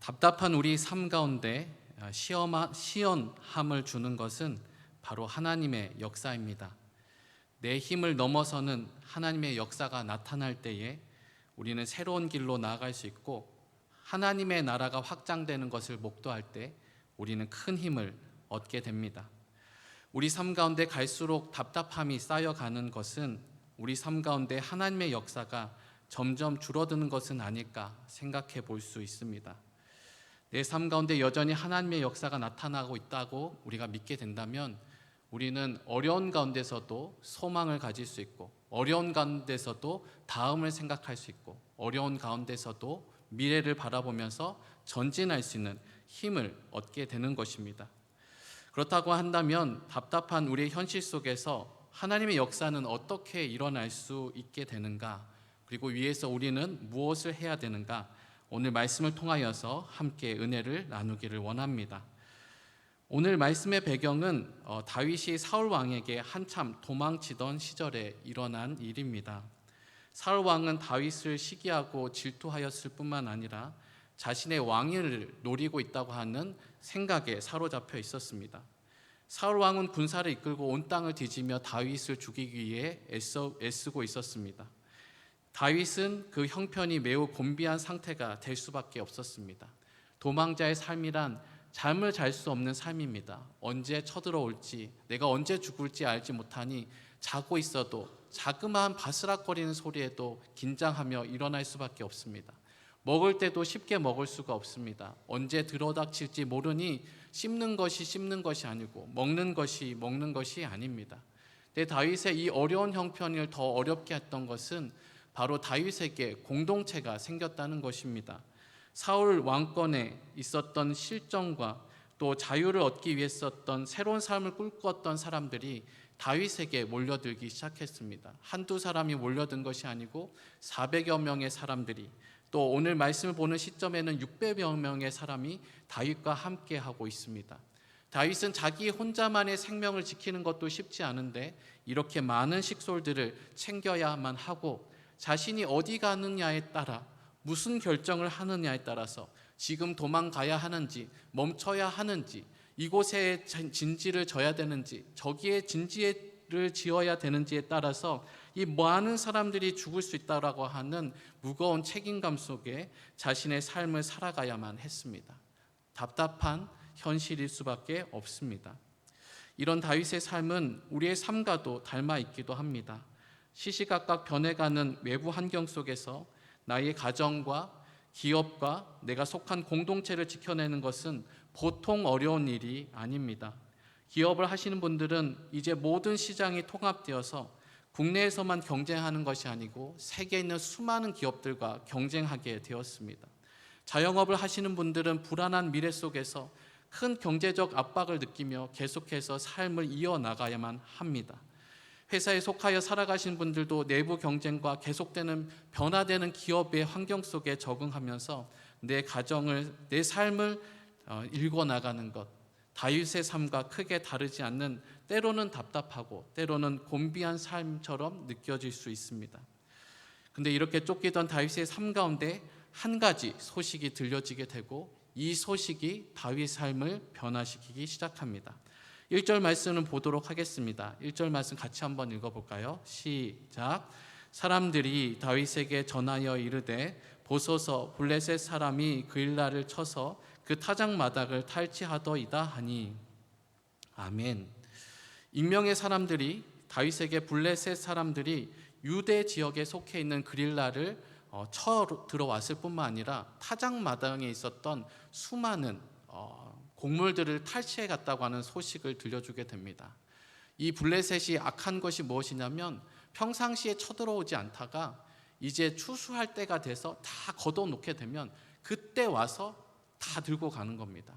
답답한 우리 삶 가운데 시원함을 주는 것은 바로 하나님의 역사입니다. 내 힘을 넘어서는 하나님의 역사가 나타날 때에 우리는 새로운 길로 나아갈 수 있고, 하나님의 나라가 확장되는 것을 목도할 때 우리는 큰 힘을 얻게 됩니다. 우리 삶 가운데 갈수록 답답함이 쌓여가는 것은 우리 삶 가운데 하나님의 역사가 점점 줄어드는 것은 아닐까 생각해 볼 수 있습니다. 내 삶 가운데 여전히 하나님의 역사가 나타나고 있다고 우리가 믿게 된다면, 우리는 어려운 가운데서도 소망을 가질 수 있고, 어려운 가운데서도 다음을 생각할 수 있고, 어려운 가운데서도 미래를 바라보면서 전진할 수 있는 힘을 얻게 되는 것입니다. 그렇다고 한다면 답답한 우리의 현실 속에서 하나님의 역사는 어떻게 일어날 수 있게 되는가, 그리고 위에서 우리는 무엇을 해야 되는가, 오늘 말씀을 통하여서 함께 은혜를 나누기를 원합니다. 오늘 말씀의 배경은 다윗이 사울 왕에게 한참 도망치던 시절에 일어난 일입니다. 사울 왕은 다윗을 시기하고 질투하였을 뿐만 아니라 자신의 왕위를 노리고 있다고 하는 생각에 사로잡혀 있었습니다. 사울 왕은 군사를 이끌고 온 땅을 뒤지며 다윗을 죽이기 위해 애쓰고 있었습니다. 다윗은 그 형편이 매우 곤비한 상태가 될 수밖에 없었습니다. 도망자의 삶이란 잠을 잘 수 없는 삶입니다. 언제 쳐들어올지, 내가 언제 죽을지 알지 못하니 자고 있어도 자그마한 바스락거리는 소리에도 긴장하며 일어날 수밖에 없습니다. 먹을 때도 쉽게 먹을 수가 없습니다. 언제 들어닥칠지 모르니 씹는 것이 아니고 먹는 것이 아닙니다. 근데 다윗의 이 어려운 형편을 더 어렵게 했던 것은 바로 다윗에게 공동체가 생겼다는 것입니다. 사울 왕권에 있었던 실정과 또 자유를 얻기 위해 썼던 새로운 삶을 꿈꿨던 사람들이 다윗에게 몰려들기 시작했습니다. 한두 사람이 몰려든 것이 아니고 400여 명의 사람들이, 또 오늘 말씀을 보는 시점에는 600여 명의 사람이 다윗과 함께 하고 있습니다. 다윗은 자기 혼자만의 생명을 지키는 것도 쉽지 않은데 이렇게 많은 식솔들을 챙겨야만 하고, 자신이 어디 가느냐에 따라, 무슨 결정을 하느냐에 따라서 지금 도망가야 하는지 멈춰야 하는지, 이곳에 진지를 져야 되는지 저기에 진지를 지어야 되는지에 따라서 이 많은 사람들이 죽을 수 있다라고 하는 무거운 책임감 속에 자신의 삶을 살아가야만 했습니다. 답답한 현실일 수밖에 없습니다. 이런 다윗의 삶은 우리의 삶과도 닮아 있기도 합니다. 시시각각 변해가는 외부 환경 속에서 나의 가정과 기업과 내가 속한 공동체를 지켜내는 것은 보통 어려운 일이 아닙니다. 기업을 하시는 분들은 이제 모든 시장이 통합되어서 국내에서만 경쟁하는 것이 아니고 세계에 있는 수많은 기업들과 경쟁하게 되었습니다. 자영업을 하시는 분들은 불안한 미래 속에서 큰 경제적 압박을 느끼며 계속해서 삶을 이어나가야만 합니다. 회사에 속하여 살아가신 분들도 내부 경쟁과 계속되는 변화되는 기업의 환경 속에 적응하면서 내 가정을, 내 삶을 읽어나가는 것, 다윗의 삶과 크게 다르지 않는, 때로는 답답하고 때로는 곤비한 삶처럼 느껴질 수 있습니다. 근데 이렇게 쫓기던 다윗의 삶 가운데 한 가지 소식이 들려지게 되고, 이 소식이 다윗의 삶을 변화시키기 시작합니다. 1절 말씀을 보도록 하겠습니다. 1절 말씀 같이 한번 읽어볼까요? 시작. 사람들이 다윗에게 전하여 이르되 보소서 블레셋 사람이 그일라를 쳐서 그 타작마당을 탈취하더이다 하니. 아멘. 익명의 사람들이 다윗에게 블레셋 사람들이 유대 지역에 속해 있는 그릴라를 쳐 들어왔을 뿐만 아니라 타작마당에 있었던 수많은 곡물들을 탈취해 갔다고 하는 소식을 들려주게 됩니다. 이 블레셋이 악한 것이 무엇이냐면, 평상시에 쳐들어오지 않다가 이제 추수할 때가 돼서 다 걷어놓게 되면 그때 와서 다 들고 가는 겁니다.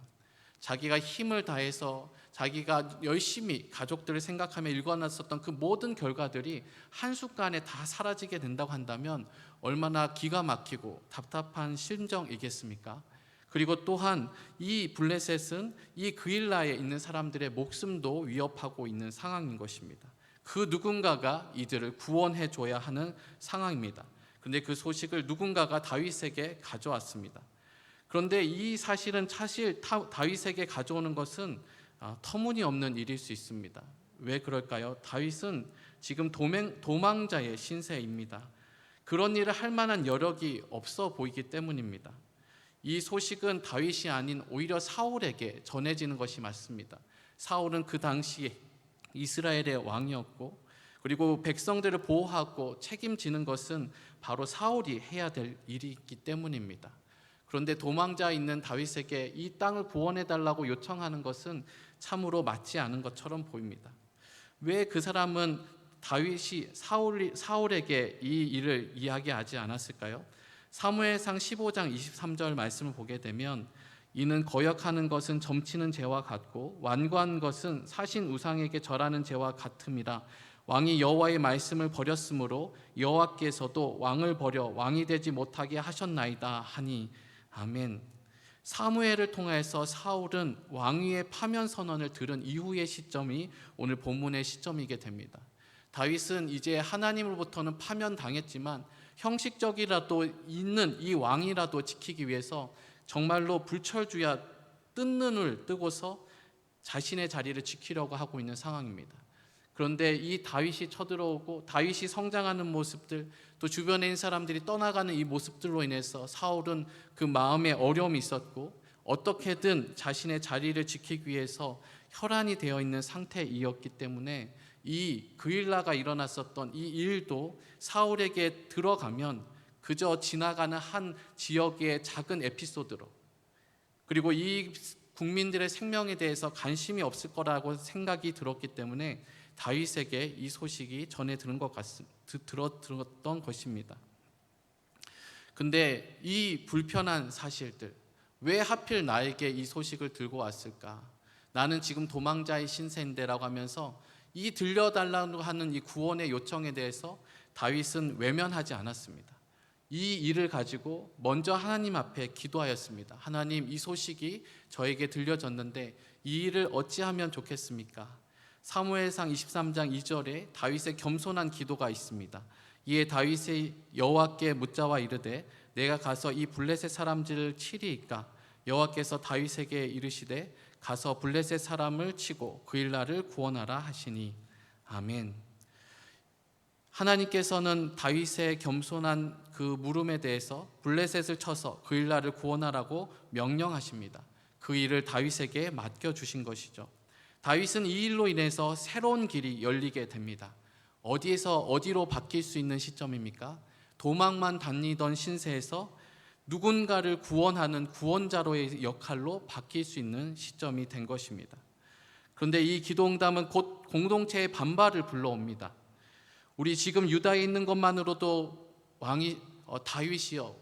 자기가 힘을 다해서 자기가 열심히 가족들을 생각하며 일궈놨었던 그 모든 결과들이 한순간에 다 사라지게 된다고 한다면 얼마나 기가 막히고 답답한 심정이겠습니까? 그리고 또한 이 블레셋은 이 그일라에 있는 사람들의 목숨도 위협하고 있는 상황인 것입니다. 그 누군가가 이들을 구원해 줘야 하는 상황입니다. 그런데 그 소식을 누군가가 다윗에게 가져왔습니다. 그런데 이 사실은 다윗에게 가져오는 것은 터무니없는 일일 수 있습니다. 왜 그럴까요? 다윗은 지금 도망자의 신세입니다. 그런 일을 할 만한 여력이 없어 보이기 때문입니다. 이 소식은 다윗이 아닌 오히려 사울에게 전해지는 것이 맞습니다. 사울은 그 당시에 이스라엘의 왕이었고, 그리고 백성들을 보호하고 책임지는 것은 바로 사울이 해야 될 일이기 때문입니다. 그런데 도망자 있는 다윗에게 이 땅을 구원해달라고 요청하는 것은 참으로 맞지 않은 것처럼 보입니다. 왜 그 사람은 다윗이 사울에게 이 일을 이야기하지 않았을까요? 사무엘상 15장 23절 말씀을 보게 되면, 이는 거역하는 것은 점치는 죄와 같고 완고한 것은 사신 우상에게 절하는 죄와 같음이라. 왕이 여호와의 말씀을 버렸으므로 여호와께서도 왕을 버려 왕이 되지 못하게 하셨나이다 하니. 아멘. 사무엘을 통해서 사울은 왕위의 파면 선언을 들은 이후의 시점이 오늘 본문의 시점이게 됩니다. 다윗은 이제 하나님으로부터는 파면당했지만 형식적이라도 있는 이 왕이라도 지키기 위해서 정말로 불철주야 뜬 눈을 뜨고서 자신의 자리를 지키려고 하고 있는 상황입니다. 그런데 이 다윗이 쳐들어오고 다윗이 성장하는 모습들, 또 주변에 있는 사람들이 떠나가는 이 모습들로 인해서 사울은 그 마음에 어려움이 있었고 어떻게든 자신의 자리를 지키기 위해서 혈안이 되어 있는 상태이었기 때문에 이 그일라가 일어났었던 이 일도 사울에게 들어가면 그저 지나가는 한 지역의 작은 에피소드로, 그리고 이 국민들의 생명에 대해서 관심이 없을 거라고 생각이 들었기 때문에 다윗에게 이 소식이 전해 들었던 것입니다. 근데 이 불편한 사실들, 왜 하필 나에게 이 소식을 들고 왔을까? 나는 지금 도망자의 신세인데라고 하면서 이 들려달라고 하는 이 구원의 요청에 대해서 다윗은 외면하지 않았습니다. 이 일을 가지고 먼저 하나님 앞에 기도하였습니다. 하나님, 이 소식이 저에게 들려졌는데 이 일을 어찌하면 좋겠습니까? 사무엘상 23장 2절에 다윗의 겸손한 기도가 있습니다. 이에 다윗이 여호와께 묻자와 이르되 내가 가서 이 블레셋 사람들을 치리이까? 여호와께서 다윗에게 이르시되 가서 블레셋 사람을 치고 그일라를 구원하라 하시니. 아멘. 하나님께서는 다윗의 겸손한 그 물음에 대해서 블레셋을 쳐서 그일라를 구원하라고 명령하십니다. 그 일을 다윗에게 맡겨주신 것이죠. 다윗은 이 일로 인해서 새로운 길이 열리게 됩니다. 어디에서 어디로 바뀔 수 있는 시점입니까? 도망만 다니던 신세에서 누군가를 구원하는 구원자로의 역할로 바뀔 수 있는 시점이 된 것입니다. 그런데 이 기도응답은 곧 공동체의 반발을 불러옵니다. 우리 지금 유다에 있는 것만으로도 다윗이요,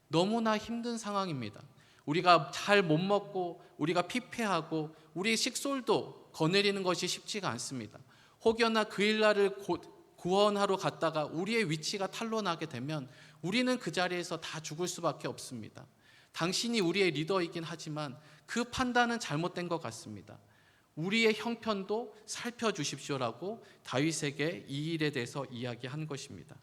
너무나 힘든 상황입니다. 우리가 잘 못 먹고 우리가 피폐하고 우리 식솔도 거느리는 것이 쉽지가 않습니다. 혹여나 그일라를 구원하러 갔다가 우리의 위치가 탄로나게 되면 우리는 그 자리에서 다 죽을 수밖에 없습니다. 당신이 우리의 리더이긴 하지만 그 판단은 잘못된 것 같습니다. 우리의 형편도 살펴주십시오라고 다윗에게 이 일에 대해서 이야기한 것입니다.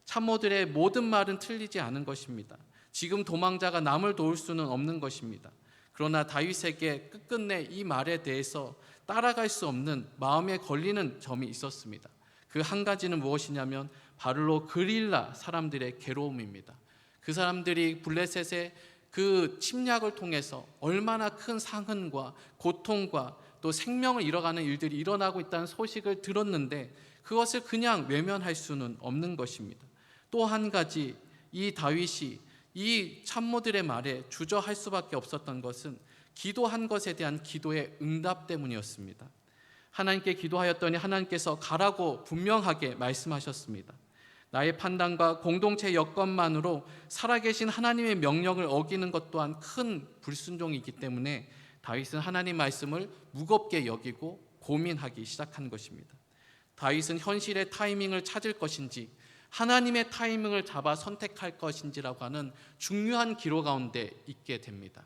참모들의 모든 말은 틀리지 않은 것입니다. 지금 도망자가 남을 도울 수는 없는 것입니다. 그러나 다윗에게 끝끝내 이 말에 대해서 따라갈 수 없는 마음에 걸리는 점이 있었습니다. 그 한 가지는 무엇이냐면 바로 그릴라 사람들의 괴로움입니다. 그 사람들이 블레셋의 그 침략을 통해서 얼마나 큰 상흔과 고통과 또 생명을 잃어가는 일들이 일어나고 있다는 소식을 들었는데 그것을 그냥 외면할 수는 없는 것입니다. 또 한 가지, 이 다윗이 이 참모들의 말에 주저할 수밖에 없었던 것은 기도한 것에 대한 기도의 응답 때문이었습니다. 하나님께 기도하였더니 하나님께서 가라고 분명하게 말씀하셨습니다. 나의 판단과 공동체 여건만으로 살아계신 하나님의 명령을 어기는 것 또한 큰 불순종이기 때문에 다윗은 하나님 말씀을 무겁게 여기고 고민하기 시작한 것입니다. 다윗은 현실의 타이밍을 찾을 것인지 하나님의 타이밍을 잡아 선택할 것인지라고 하는 중요한 기로 가운데 있게 됩니다.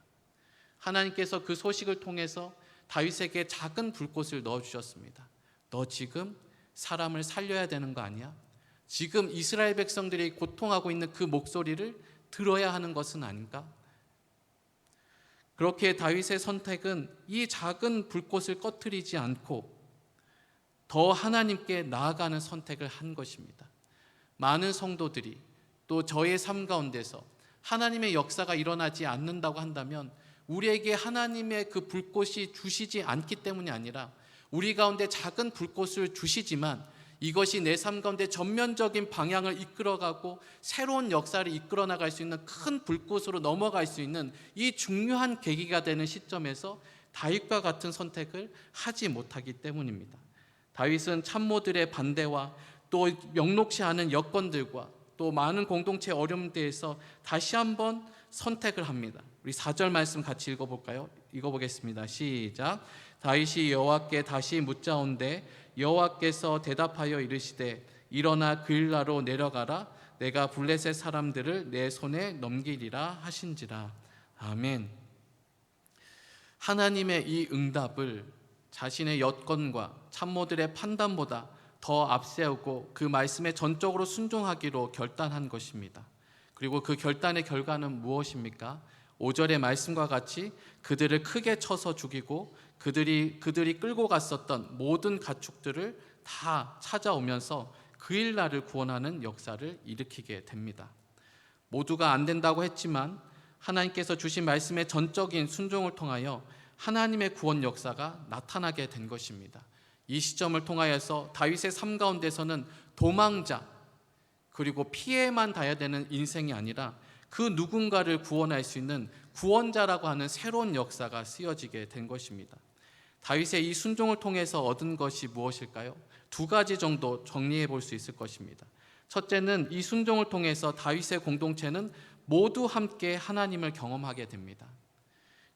하나님께서 그 소식을 통해서 다윗에게 작은 불꽃을 넣어주셨습니다. 너 지금 사람을 살려야 되는 거 아니야? 지금 이스라엘 백성들이 고통하고 있는 그 목소리를 들어야 하는 것은 아닌가? 그렇게 다윗의 선택은 이 작은 불꽃을 꺼트리지 않고 더 하나님께 나아가는 선택을 한 것입니다. 많은 성도들이 또 저의 삶 가운데서 하나님의 역사가 일어나지 않는다고 한다면 우리에게 하나님의 그 불꽃이 주시지 않기 때문이 아니라 우리 가운데 작은 불꽃을 주시지만 이것이 내 삶 가운데 전면적인 방향을 이끌어가고 새로운 역사를 이끌어 나갈 수 있는 큰 불꽃으로 넘어갈 수 있는 이 중요한 계기가 되는 시점에서 다윗과 같은 선택을 하지 못하기 때문입니다. 다윗은 참모들의 반대와 또 명록치 않은 여건들과 또 많은 공동체 어려움대에서 다시 한번 선택을 합니다. 우리 4절 말씀 같이 읽어볼까요? 읽어보겠습니다. 시작. 다윗이 여호와께 다시 묻자온대 여호와께서 대답하여 이르시되 일어나 그일라로 내려가라 내가 블레셋 사람들을 내 손에 넘기리라 하신지라. 아멘. 하나님의 이 응답을 자신의 여건과 참모들의 판단보다 더 앞세우고 그 말씀에 전적으로 순종하기로 결단한 것입니다. 그리고 그 결단의 결과는 무엇입니까? 5절의 말씀과 같이 그들을 크게 쳐서 죽이고 그들이 끌고 갔었던 모든 가축들을 다 찾아오면서 그일라를 구원하는 역사를 일으키게 됩니다. 모두가 안 된다고 했지만 하나님께서 주신 말씀의 전적인 순종을 통하여 하나님의 구원 역사가 나타나게 된 것입니다. 이 시점을 통하여서 다윗의 삶 가운데서는 도망자 그리고 피해만 당해야 되는 인생이 아니라 그 누군가를 구원할 수 있는 구원자라고 하는 새로운 역사가 쓰여지게 된 것입니다. 다윗의 이 순종을 통해서 얻은 것이 무엇일까요? 2가지 정도 정리해 볼 수 있을 것입니다. 첫째는 이 순종을 통해서 다윗의 공동체는 모두 함께 하나님을 경험하게 됩니다.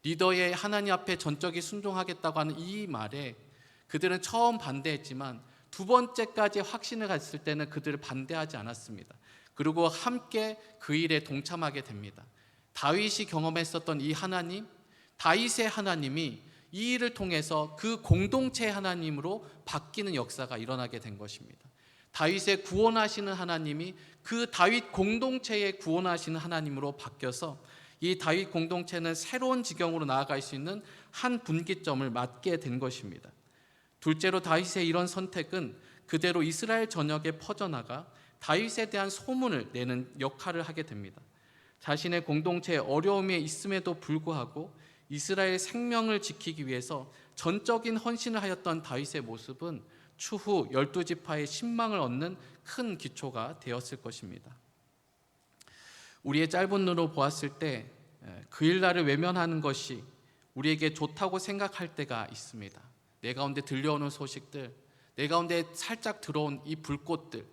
리더의 하나님 앞에 전적이 순종하겠다고 하는 이 말에 그들은 처음 반대했지만 2번째까지 확신을 갔을 때는 그들을 반대하지 않았습니다. 그리고 함께 그 일에 동참하게 됩니다. 다윗이 경험했었던 이 하나님, 다윗의 하나님이 이 일을 통해서 그 공동체의 하나님으로 바뀌는 역사가 일어나게 된 것입니다. 다윗의 구원하시는 하나님이 그 다윗 공동체의 구원하시는 하나님으로 바뀌어서 이 다윗 공동체는 새로운 지경으로 나아갈 수 있는 한 분기점을 맞게 된 것입니다. 둘째로 다윗의 이런 선택은 그대로 이스라엘 전역에 퍼져나가 다윗에 대한 소문을 내는 역할을 하게 됩니다. 자신의 공동체에 어려움이 있음에도 불구하고 이스라엘 생명을 지키기 위해서 전적인 헌신을 하였던 다윗의 모습은 추후 12지파의 신망을 얻는 큰 기초가 되었을 것입니다. 우리의 짧은 눈으로 보았을 때 그일라를 외면하는 것이 우리에게 좋다고 생각할 때가 있습니다. 내 가운데 들려오는 소식들, 내 가운데 살짝 들어온 이 불꽃들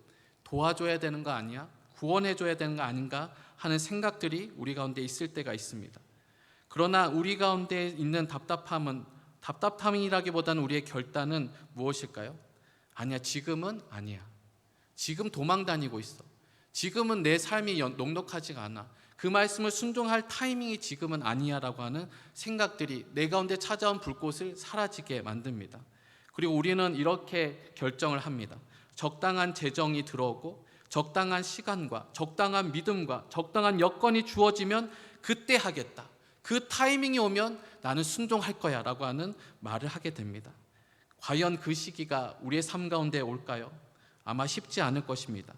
도와줘야 되는 거 아니야? 구원해줘야 되는 거 아닌가 하는 생각들이 우리 가운데 있을 때가 있습니다. 그러나 우리 가운데 있는 답답함이라기보다는 우리의 결단은 무엇일까요? 아니야, 지금은 아니야. 지금 도망 다니고 있어. 지금은 내 삶이 녹록하지가 않아. 그 말씀을 순종할 타이밍이 지금은 아니야 라고 하는 생각들이 내 가운데 찾아온 불꽃을 사라지게 만듭니다. 그리고 우리는 이렇게 결정을 합니다. 적당한 재정이 들어오고 적당한 시간과 적당한 믿음과 적당한 여건이 주어지면 그때 하겠다. 그 타이밍이 오면 나는 순종할 거야 라고 하는 말을 하게 됩니다. 과연 그 시기가 우리의 삶 가운데 올까요? 아마 쉽지 않을 것입니다.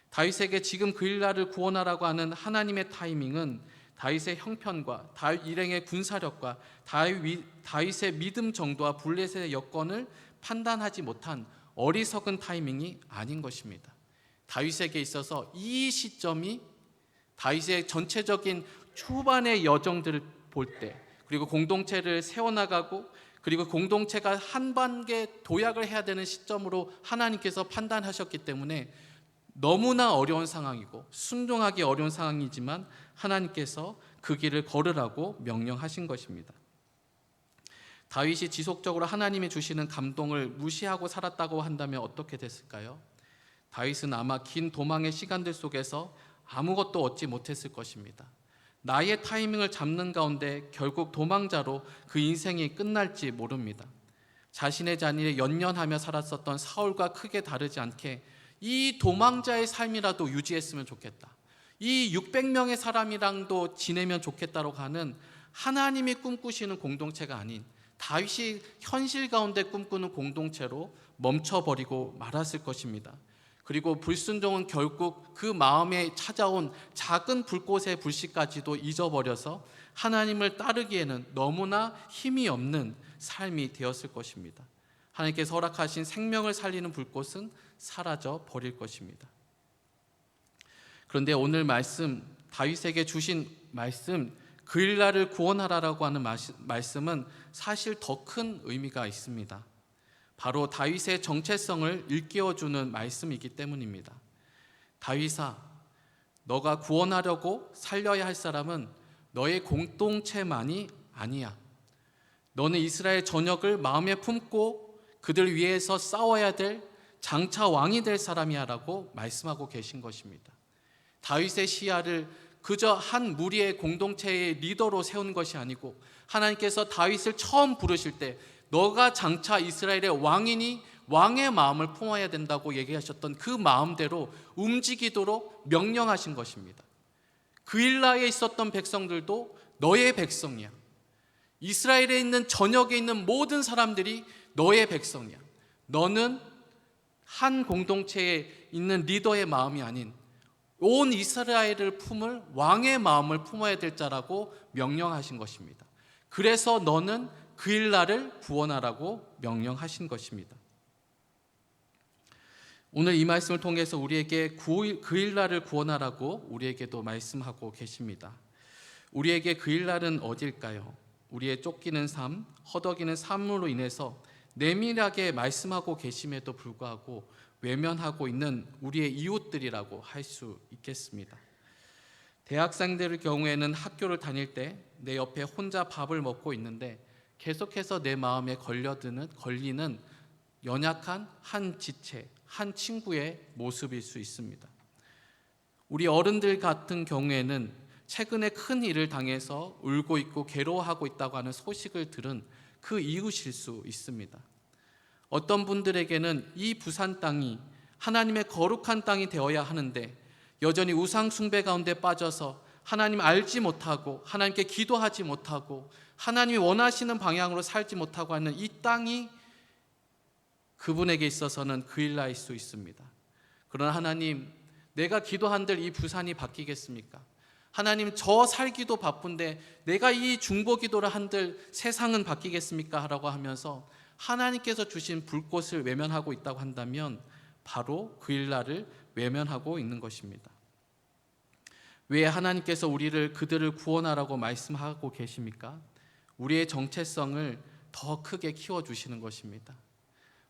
다윗에게 지금 그일라를 구원하라고 하는 하나님의 타이밍은 다윗의 형편과 다윗 일행의 군사력과 다윗의 믿음 정도와 블레셋의 여건을 판단하지 못한 어리석은 타이밍이 아닌 것입니다. 다윗에게 있어서 이 시점이 다윗의 전체적인 초반의 여정들을 볼 때, 그리고 공동체를 세워나가고 그리고 공동체가 한 단계 도약을 해야 되는 시점으로 하나님께서 판단하셨기 때문에 너무나 어려운 상황이고 순종하기 어려운 상황이지만 하나님께서 그 길을 걸으라고 명령하신 것입니다. 다윗이 지속적으로 하나님이 주시는 감동을 무시하고 살았다고 한다면 어떻게 됐을까요? 다윗은 아마 긴 도망의 시간들 속에서 아무것도 얻지 못했을 것입니다. 나의 타이밍을 잡는 가운데 결국 도망자로 그 인생이 끝날지 모릅니다. 자신의 자녀를 연연하며 살았었던 사울과 크게 다르지 않게 이 도망자의 삶이라도 유지했으면 좋겠다. 이 600명의 사람이랑도 지내면 좋겠다고 하는 하나님이 꿈꾸시는 공동체가 아닌 다윗이 현실 가운데 꿈꾸는 공동체로 멈춰버리고 말았을 것입니다. 그리고 불순종은 결국 그 마음에 찾아온 작은 불꽃의 불씨까지도 잊어버려서 하나님을 따르기에는 너무나 힘이 없는 삶이 되었을 것입니다. 하나님께서 허락하신 생명을 살리는 불꽃은 사라져 버릴 것입니다. 그런데 오늘 말씀, 다윗에게 주신 말씀, 그일라를 구원하라라고 하는 말씀은 사실 더 큰 의미가 있습니다. 바로 다윗의 정체성을 일깨워주는 말씀이기 때문입니다. 다윗아, 너가 구원하려고 살려야 할 사람은 너의 공동체만이 아니야. 너는 이스라엘 전역을 마음에 품고 그들 위해서 싸워야 될 장차 왕이 될 사람이야 라고 말씀하고 계신 것입니다. 다윗의 시야를 그저 한 무리의 공동체의 리더로 세운 것이 아니고 하나님께서 다윗을 처음 부르실 때 너가 장차 이스라엘의 왕이니 왕의 마음을 품어야 된다고 얘기하셨던 그 마음대로 움직이도록 명령하신 것입니다. 그일라에 있었던 백성들도 너의 백성이야. 이스라엘에 있는 전역에 있는 모든 사람들이 너의 백성이야. 너는 한 공동체에 있는 리더의 마음이 아닌 온 이스라엘을 품을 왕의 마음을 품어야 될 자라고 명령하신 것입니다. 그래서 너는 그일라를 구원하라고 명령하신 것입니다. 오늘 이 말씀을 통해서 우리에게 그일라를 구원하라고 우리에게도 말씀하고 계십니다. 우리에게 그일라는 어딜까요? 우리의 쫓기는 삶, 허덕이는 삶으로 인해서 내밀하게 말씀하고 계심에도 불구하고 외면하고 있는 우리의 이웃들이라고 할 수 있겠습니다. 대학생들의 경우에는 학교를 다닐 때 내 옆에 혼자 밥을 먹고 있는데 계속해서 내 마음에 걸리는 연약한 한 지체, 한 친구의 모습일 수 있습니다. 우리 어른들 같은 경우에는 최근에 큰 일을 당해서 울고 있고 괴로워하고 있다고 하는 소식을 들은 그 이웃일 수 있습니다. 어떤 분들에게는 이 부산 땅이 하나님의 거룩한 땅이 되어야 하는데 여전히 우상 숭배 가운데 빠져서 하나님 알지 못하고 하나님께 기도하지 못하고 하나님이 원하시는 방향으로 살지 못하고 하는 이 땅이 그분에게 있어서는 그일라일 수 있습니다. 그러나 하나님, 내가 기도한들 이 부산이 바뀌겠습니까? 하나님, 저 살기도 바쁜데 내가 이 중보 기도를 한들 세상은 바뀌겠습니까? 라고 하면서 하나님께서 주신 불꽃을 외면하고 있다고 한다면 바로 그일라를 외면하고 있는 것입니다. 왜 하나님께서 그들을 구원하라고 말씀하고 계십니까? 우리의 정체성을 더 크게 키워주시는 것입니다.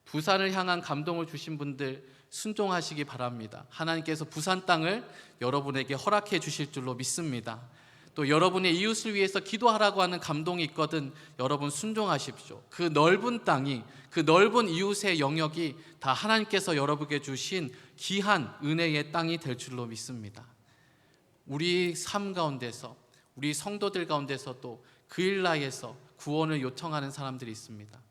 부산을 향한 감동을 주신 분들 순종하시기 바랍니다. 하나님께서 부산 땅을 여러분에게 허락해 주실 줄로 믿습니다. 또 여러분의 이웃을 위해서 기도하라고 하는 감동이 있거든 여러분 순종하십시오. 그 넓은 땅이, 그 넓은 이웃의 영역이 다 하나님께서 여러분에게 주신 귀한 은혜의 땅이 될 줄로 믿습니다. 우리 삶 가운데서, 우리 성도들 가운데서도 그일라에서 구원을 요청하는 사람들이 있습니다.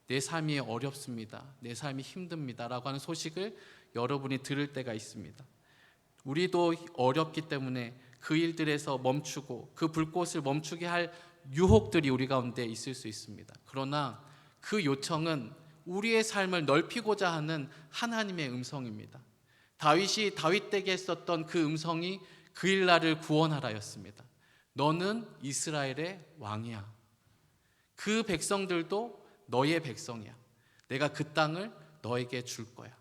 내 삶이 어렵습니다. 내 삶이 힘듭니다. 라고 하는 소식을 여러분이 들을 때가 있습니다. 우리도 어렵기 때문에 그 일들에서 멈추고 그 불꽃을 멈추게 할 유혹들이 우리 가운데 있을 수 있습니다. 그러나 그 요청은 우리의 삶을 넓히고자 하는 하나님의 음성입니다. 다윗이 다윗 댁에 했었던 그 음성이 그일라를 구원하라였습니다. 너는 이스라엘의 왕이야. 그 백성들도 너의 백성이야. 내가 그 땅을 너에게 줄 거야.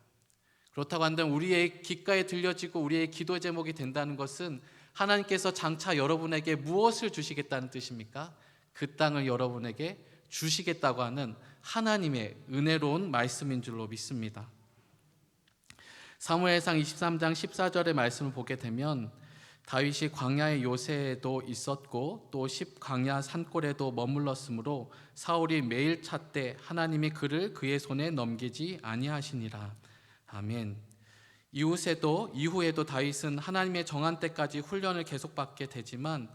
그렇다고 한다면 우리의 귓가에 들려지고 우리의 기도 제목이 된다는 것은 하나님께서 장차 여러분에게 무엇을 주시겠다는 뜻입니까? 그 땅을 여러분에게 주시겠다고 하는 하나님의 은혜로운 말씀인 줄로 믿습니다. 사무엘상 23장 14절의 말씀을 보게 되면 다윗이 광야의 요새에도 있었고 또 광야 산골에도 머물렀으므로 사울이 매일 찾되 하나님이 그를 그의 손에 넘기지 아니하시니라. 아멘. 이후에도 다윗은 하나님의 정한 때까지 훈련을 계속받게 되지만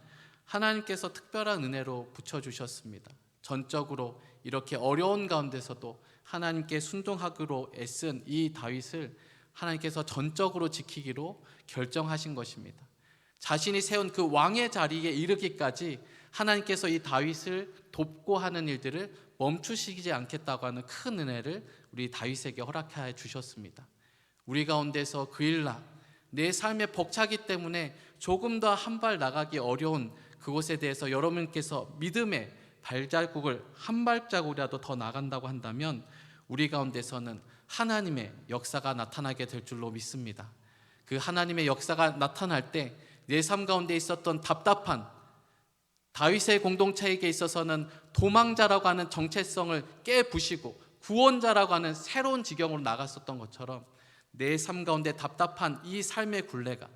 하나님께서 특별한 은혜로 붙여주셨습니다. 전적으로 이렇게 어려운 가운데서도 하나님께 순종하기로 애쓴 이 다윗을 하나님께서 전적으로 지키기로 결정하신 것입니다. 자신이 세운 그 왕의 자리에 이르기까지 하나님께서 이 다윗을 돕고 하는 일들을 멈추시지 않겠다고 하는 큰 은혜를 우리 다윗에게 허락해 주셨습니다. 우리 가운데서 그 일날 내 삶의 벅차기 때문에 조금 더 한 발 나가기 어려운 그곳에 대해서 여러분께서 믿음의 발자국을 한 발자국이라도 더 나간다고 한다면 우리 가운데서는 하나님의 역사가 나타나게 될 줄로 믿습니다. 그 하나님의 역사가 나타날 때 내 삶 가운데 있었던 답답한 다윗의 공동체에게 있어서는 도망자라고 하는 정체성을 깨부시고 구원자라고 하는 새로운 지경으로 나갔었던 것처럼 내 삶 가운데 답답한 이 삶의 굴레가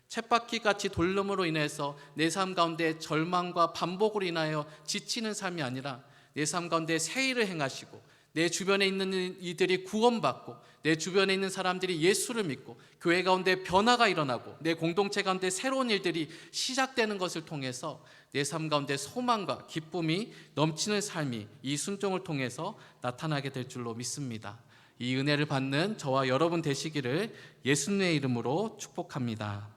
쳇바퀴같이 돌름으로 인해서 내 삶 가운데 절망과 반복으로 인하여 지치는 삶이 아니라 내 삶 가운데 새 일을 행하시고 내 주변에 있는 이들이 구원받고 내 주변에 있는 사람들이 예수를 믿고 교회 가운데 변화가 일어나고 내 공동체 가운데 새로운 일들이 시작되는 것을 통해서 내 삶 가운데 소망과 기쁨이 넘치는 삶이 이 순종을 통해서 나타나게 될 줄로 믿습니다. 이 은혜를 받는 저와 여러분 되시기를 예수님의 이름으로 축복합니다.